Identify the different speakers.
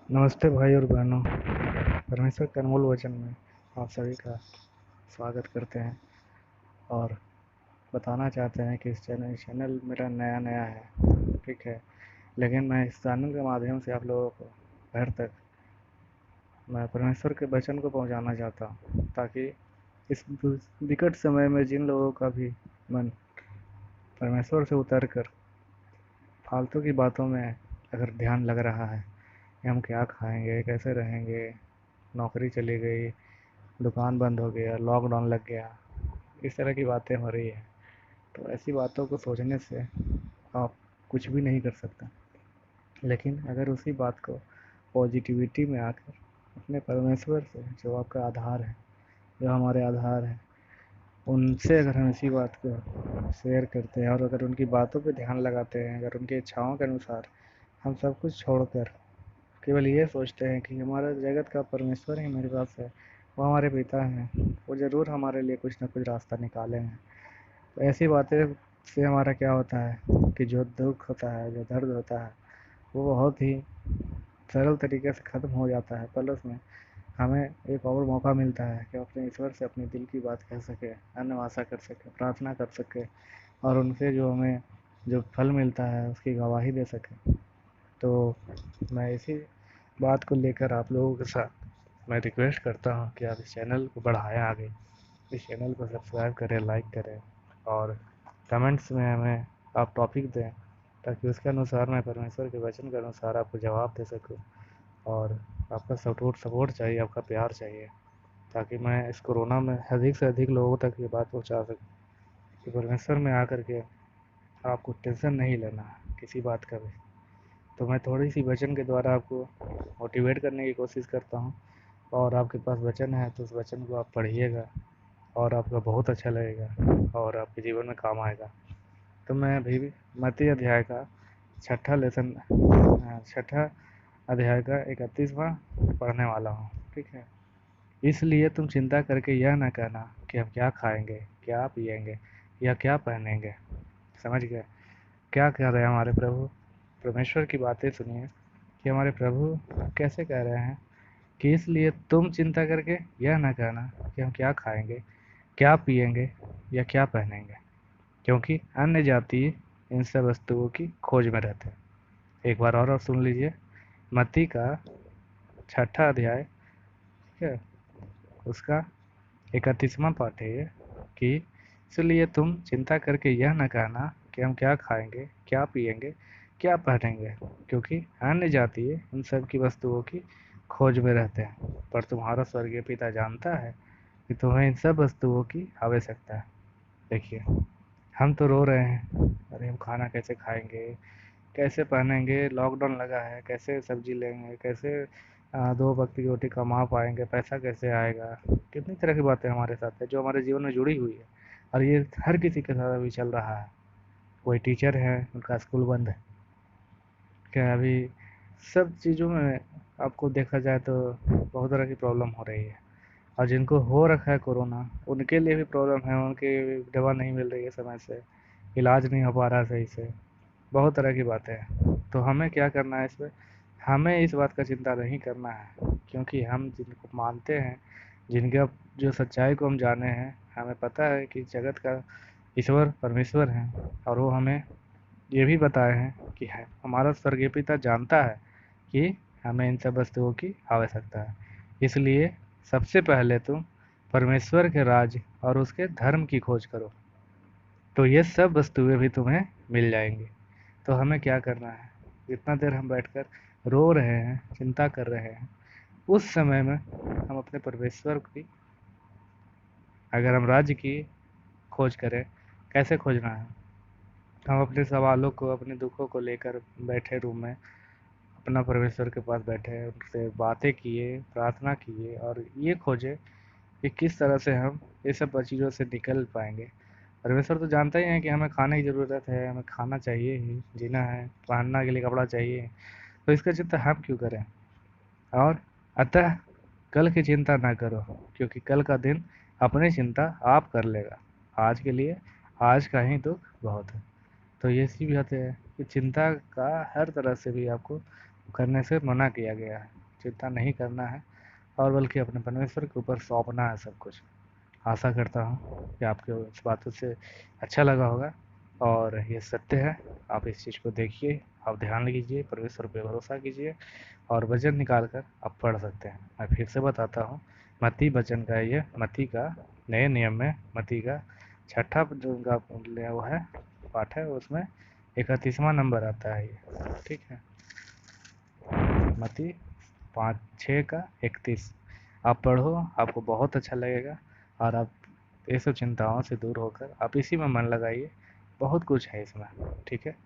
Speaker 1: नमस्ते भाई और बहनों। परमेश्वर के अनमोल वचन में आप सभी का स्वागत करते हैं और बताना चाहते हैं कि इस चैनल मेरा नया नया है, ठीक है। लेकिन मैं इस चैनल के माध्यम से आप लोगों को घर तक मैं परमेश्वर के वचन को पहुंचाना चाहता हूं, ताकि इस विकट समय में जिन लोगों का भी मन परमेश्वर से उतर कर फालतू की बातों में अगर ध्यान लग रहा है कि हम क्या खाएंगे, कैसे रहेंगे, नौकरी चली गई, दुकान बंद हो गया, लॉकडाउन लग गया, इस तरह की बातें हो रही है, तो ऐसी बातों को सोचने से आप कुछ भी नहीं कर सकते। लेकिन अगर उसी बात को पॉजिटिविटी में आकर अपने परमेश्वर से, जो आपका आधार है, जो हमारे आधार है, उनसे अगर हम इसी बात को शेयर करते हैं और अगर उनकी बातों पे ध्यान लगाते हैं, अगर उनकी इच्छाओं के अनुसार हम सब कुछ छोड़कर केवल ये सोचते हैं कि हमारा जगत का परमेश्वर ही मेरे पास है, वो हमारे पिता हैं, वो ज़रूर हमारे लिए कुछ ना कुछ रास्ता निकालेंगे। तो ऐसी बातें से हमारा क्या होता है कि जो दुख होता है, जो दर्द होता है, वो बहुत ही सरल तरीके से ख़त्म हो जाता है। प्लस में हमें एक और मौका मिलता है कि अपने ईश्वर से अपने दिल की बात कह सके, अन्न वासा कर सके, प्रार्थना कर सके और उनसे जो हमें जो फल मिलता है उसकी गवाही दे सके। तो मैं इसी बात को लेकर आप लोगों के साथ मैं रिक्वेस्ट करता हूँ कि आप इस चैनल को बढ़ाएं आगे, इस चैनल को सब्सक्राइब करें, लाइक करें और कमेंट्स में हमें आप टॉपिक दें, ताकि उसके अनुसार मैं परमेश्वर के वचन के अनुसार आपको जवाब दे सकूं। और आपका सपोर्ट सपोर्ट चाहिए, आपका प्यार चाहिए, ताकि मैं इस कोरोना में अधिक से अधिक लोगों तक ये बात पहुंचा सकूं कि परमेश्वर में आकर के आपको टेंशन नहीं लेना है किसी बात का भी। तो मैं थोड़ी सी वचन के द्वारा आपको मोटिवेट करने की कोशिश करता हूँ, और आपके पास वचन है तो उस वचन को आप पढ़िएगा और आपका बहुत अच्छा लगेगा और आपके जीवन में काम आएगा। तो मैं अभी भी मत्ती अध्याय का छठा लेसन छठा अध्याय का 31वां पढ़ने वाला हूँ, ठीक है। इसलिए तुम चिंता करके यह न कहना कि हम क्या खाएंगे, क्या पिएंगे या क्या पहनेंगे। समझ गए क्या कह रहे हैं हमारे प्रभु? परमेश्वर की बातें सुनिए कि हमारे प्रभु कैसे कह रहे हैं कि इसलिए तुम चिंता करके यह न कहना कि हम क्या खाएंगे, क्या पिएंगे या क्या पहनेंगे, क्योंकि अन्य जाति इन सब वस्तुओं की खोज में रहते हैं। एक बार और सुन लीजिए, मत्ती का छठा अध्याय, ठीक है, उसका 31वां पाठ है ये, कि इसलिए तुम चिंता करके यह न कहना कि हम क्या खाएंगे, क्या पिएंगे, क्या पहनेंगे, क्योंकि अन्य जाति इन सब की वस्तुओं की खोज में रहते हैं, पर तुम्हारा स्वर्गीय पिता जानता है कि तुम्हें इन सब वस्तुओं की आवश्यकता है। देखिए, हम तो रो रहे हैं, अरे हम खाना कैसे खाएंगे, कैसे पहनेंगे, लॉकडाउन लगा है, कैसे सब्जी लेंगे, कैसे दो वक्त की रोटी कमा पाएंगे, पैसा कैसे आएगा। कितनी तरह की बातें हमारे साथ है जो हमारे जीवन में जुड़ी हुई है, और ये हर किसी के साथ अभी चल रहा है। कोई टीचर है, उनका स्कूल बंद है, क्या अभी सब चीज़ों में आपको देखा जाए तो बहुत तरह की प्रॉब्लम हो रही है। और जिनको हो रखा है कोरोना, उनके लिए भी प्रॉब्लम है, उनकी दवा नहीं मिल रही है समय से, इलाज नहीं हो पा रहा है सही से, बहुत तरह की बातें हैं। तो हमें क्या करना है इसमें? हमें इस बात का चिंता नहीं करना है, क्योंकि हम जिनको मानते हैं, जिनका जो सच्चाई को हम जाने हैं, हमें पता है कि जगत का ईश्वर परमेश्वर हैं, और वो हमें ये भी बताए हैं कि है हमारा स्वर्गीय पिता जानता है कि हमें इन सब वस्तुओं की आवश्यकता है। इसलिए सबसे पहले तुम परमेश्वर के राज और उसके धर्म की खोज करो, तो ये सब वस्तुएं भी तुम्हें मिल जाएंगी। तो हमें क्या करना है? जितना देर हम बैठकर रो रहे हैं, चिंता कर रहे हैं, उस समय में हम अपने परमेश्वर की, अगर हम राज्य की खोज करें, कैसे खोजना है? हम अपने सवालों को, अपने दुखों को लेकर बैठे रूम में, अपना परमेश्वर के पास बैठे, उनसे बातें किए, प्रार्थना किए और ये खोजे कि किस तरह से हम ये सब चीज़ों से निकल पाएंगे। परमेश्वर तो जानता ही है कि हमें खाने की ज़रूरत है, हमें खाना चाहिए ही, जीना है, पहनना के लिए कपड़ा चाहिए, तो इसका चिंता हम क्यों करें? और अतः कल की चिंता ना करो, क्योंकि कल का दिन अपनी चिंता आप कर लेगा। आज के लिए आज का ही दुख बहुत है। तो ये सी भी बातें है कि चिंता का हर तरह से भी आपको करने से मना किया गया है। चिंता नहीं करना है और बल्कि अपने परमेश्वर के ऊपर सौंपना है सब कुछ। आशा करता हूँ कि आपको इस बातों से अच्छा लगा होगा और ये सत्य है। आप इस चीज़ को देखिए, आप ध्यान कीजिए, परमेश्वर पे भरोसा कीजिए और वचन निकाल कर आप पढ़ सकते हैं। मैं फिर से बताता हूँ, मत्ती वचन का ये मत्ती का नए नियम में मत्ती का छठा जो उनका वो है पाठ है, उसमें 31वां नंबर आता है ये, ठीक है। मत्ती 5:6 का 31। आप पढ़ो, आपको बहुत अच्छा लगेगा और आप ये सब चिंताओं से दूर होकर आप इसी में मन लगाइए। बहुत कुछ है इसमें, ठीक है।